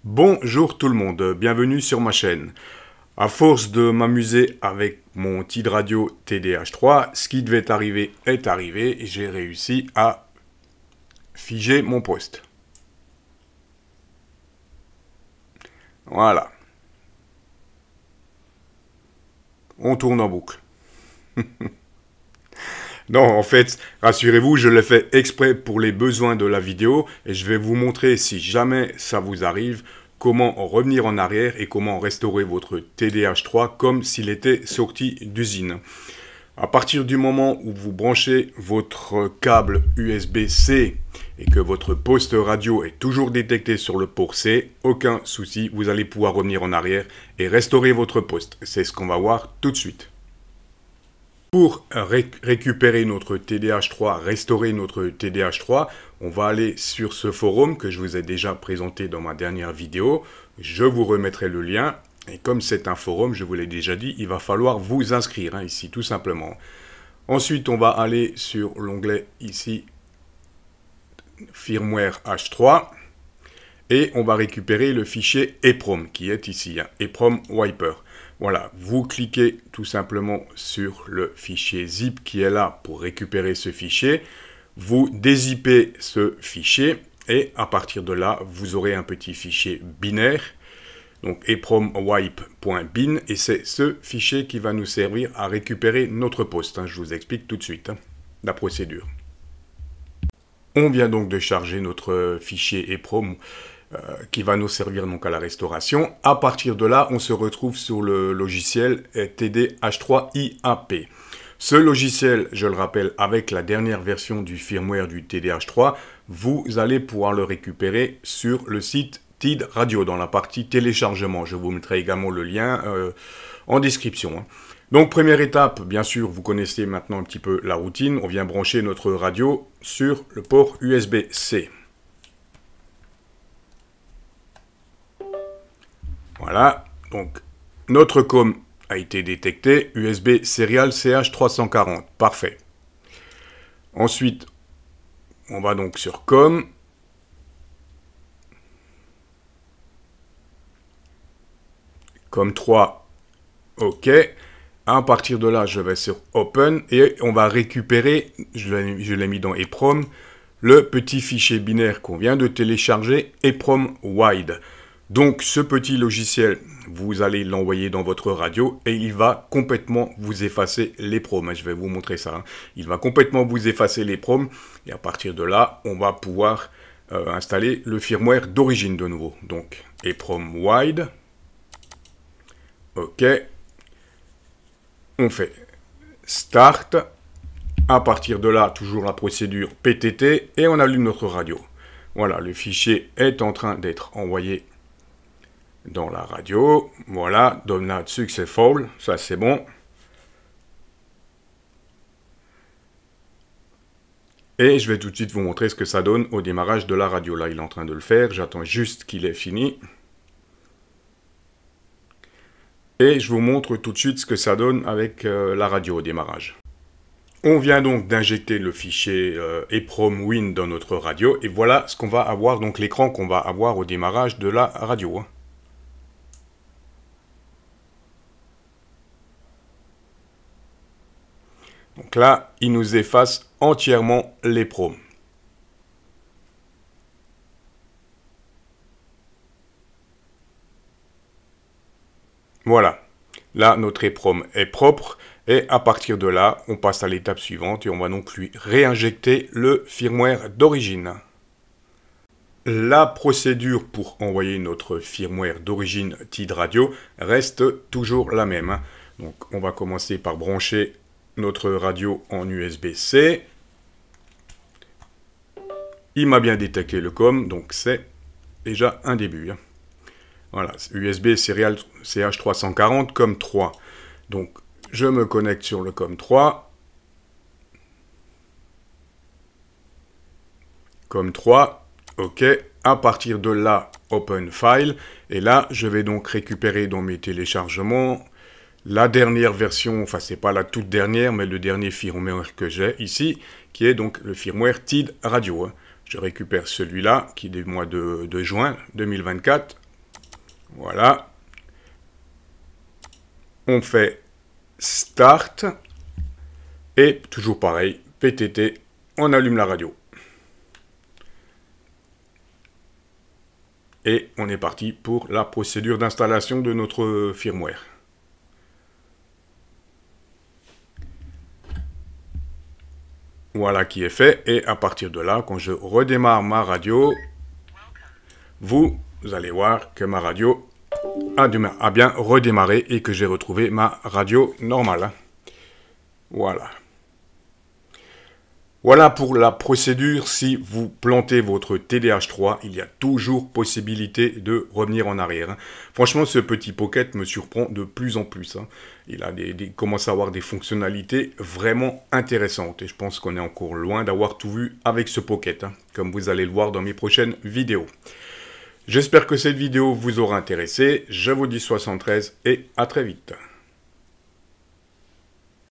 Bonjour tout le monde, bienvenue sur ma chaîne. À force de m'amuser avec mon TID Radio TDH3, ce qui devait arriver est arrivé et j'ai réussi à figer mon poste. Voilà. On tourne en boucle. Non, en fait, rassurez-vous, je l'ai fait exprès pour les besoins de la vidéo et je vais vous montrer, si jamais ça vous arrive, comment revenir en arrière et comment restaurer votre TDH3 comme s'il était sorti d'usine. À partir du moment où vous branchez votre câble USB-C et que votre poste radio est toujours détecté sur le port C, aucun souci, vous allez pouvoir revenir en arrière et restaurer votre poste. C'est ce qu'on va voir tout de suite. Pour récupérer notre TDH3, restaurer notre TDH3, on va aller sur ce forum que je vous ai déjà présenté dans ma dernière vidéo. Je vous remettrai le lien. Et comme c'est un forum, je vous l'ai déjà dit, il va falloir vous inscrire ici, tout simplement. Ensuite, on va aller sur l'onglet ici, Firmware H3. Et on va récupérer le fichier EEPROM qui est ici, EEPROM Wiper. Voilà, vous cliquez tout simplement sur le fichier zip qui est là pour récupérer ce fichier. Vous dézippez ce fichier et à partir de là, vous aurez un petit fichier binaire. Donc epromwipe.bin et c'est ce fichier qui va nous servir à récupérer notre poste. Je vous explique tout de suite la procédure. On vient donc de charger notre fichier EEPROM qui va nous servir donc à la restauration. À partir de là, on se retrouve sur le logiciel TDH3IAP. Ce logiciel, je le rappelle, avec la dernière version du firmware du TDH3, vous allez pouvoir le récupérer sur le site TID Radio dans la partie téléchargement. Je vous mettrai également le lien en description. Donc première étape, bien sûr, vous connaissez maintenant un petit peu la routine. On vient brancher notre radio sur le port USB-C. Voilà, donc notre COM a été détecté, USB Serial CH340, parfait. Ensuite, on va donc sur COM. COM3, OK. À partir de là, je vais sur Open et on va récupérer, je l'ai mis dans EEPROM, le petit fichier binaire qu'on vient de télécharger, EEPROM Wide. Donc ce petit logiciel, vous allez l'envoyer dans votre radio et il va complètement vous effacer l'EEPROM. Je vais vous montrer ça. Il va complètement vous effacer l'EEPROM et à partir de là, on va pouvoir installer le firmware d'origine de nouveau. Donc EEPROM Wide. OK. On fait Start. À partir de là, toujours la procédure PTT et on allume notre radio. Voilà, le fichier est en train d'être envoyé dans la radio. Voilà, download successful, ça c'est bon. Et je vais tout de suite vous montrer ce que ça donne au démarrage de la radio. Là, il est en train de le faire, j'attends juste qu'il ait fini. Et je vous montre tout de suite ce que ça donne avec la radio au démarrage. On vient donc d'injecter le fichier EEPROM Win dans notre radio. Et voilà ce qu'on va avoir, donc l'écran qu'on va avoir au démarrage de la radio. Donc là, il nous efface entièrement l'EEPROM. Voilà. Là, notre EEPROM est propre. Et à partir de là, on passe à l'étape suivante et on va donc lui réinjecter le firmware d'origine. La procédure pour envoyer notre firmware d'origine TID Radio reste toujours la même. Donc on va commencer par brancher notre radio en USB-C. Il m'a bien détecté le COM, donc c'est déjà un début. Voilà, USB Serial CH340 COM3. Donc je me connecte sur le COM3. COM3, OK. À partir de là, Open File. Et là, je vais donc récupérer dans mes téléchargements la dernière version, enfin c'est pas la toute dernière, mais le dernier firmware que j'ai ici, qui est donc le firmware TID Radio. Je récupère celui-là, qui est du mois de juin 2024. Voilà. On fait Start. Et toujours pareil, PTT, on allume la radio. Et on est parti pour la procédure d'installation de notre firmware. Voilà qui est fait. Et à partir de là, quand je redémarre ma radio, vous allez voir que ma radio a bien redémarré et que j'ai retrouvé ma radio normale. Voilà. Voilà pour la procédure. Si vous plantez votre TDH3, il y a toujours possibilité de revenir en arrière. Franchement, ce petit Pocket me surprend de plus en plus. Il a commence à avoir des fonctionnalités vraiment intéressantes. Et je pense qu'on est encore loin d'avoir tout vu avec ce Pocket, comme vous allez le voir dans mes prochaines vidéos. J'espère que cette vidéo vous aura intéressé. Je vous dis 73 et à très vite.